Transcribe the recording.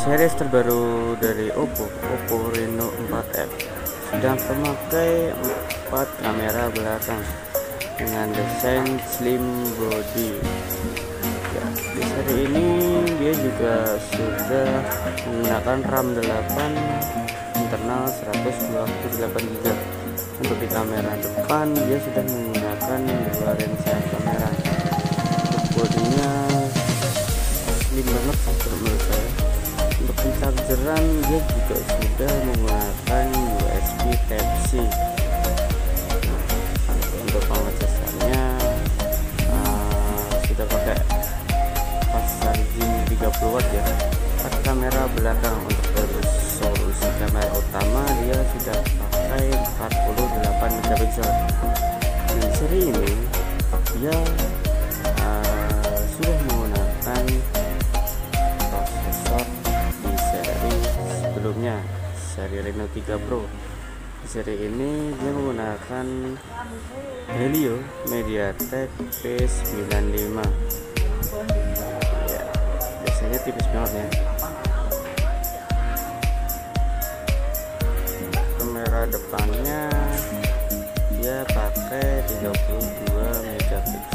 series terbaru dari Oppo Reno 4F sedang memakai 4 kamera belakang dengan desain slim body. Ya, di seri ini dia juga sudah menggunakan RAM 8 internal 128GB. Untuk di kamera depan dia sudah menggunakan 2 lensa kamera. Untuk bodinya slim banget menurut saya. Untuk chargeran dia juga sudah menggunakan USB Type-C. Untuk pengecasannya sudah pakai fast charging 30W ya. Kamera belakang untuk resolusi kamera utama dia sudah pakai 48MP. Di seri ini dia sudah menggunakan prosesor di seri sebelumnya, seri Reno 3 Pro. Di seri ini dia menggunakan Helio MediaTek P95 ya, biasanya tipis banget ya. Kamera depannya dia pakai 32MP.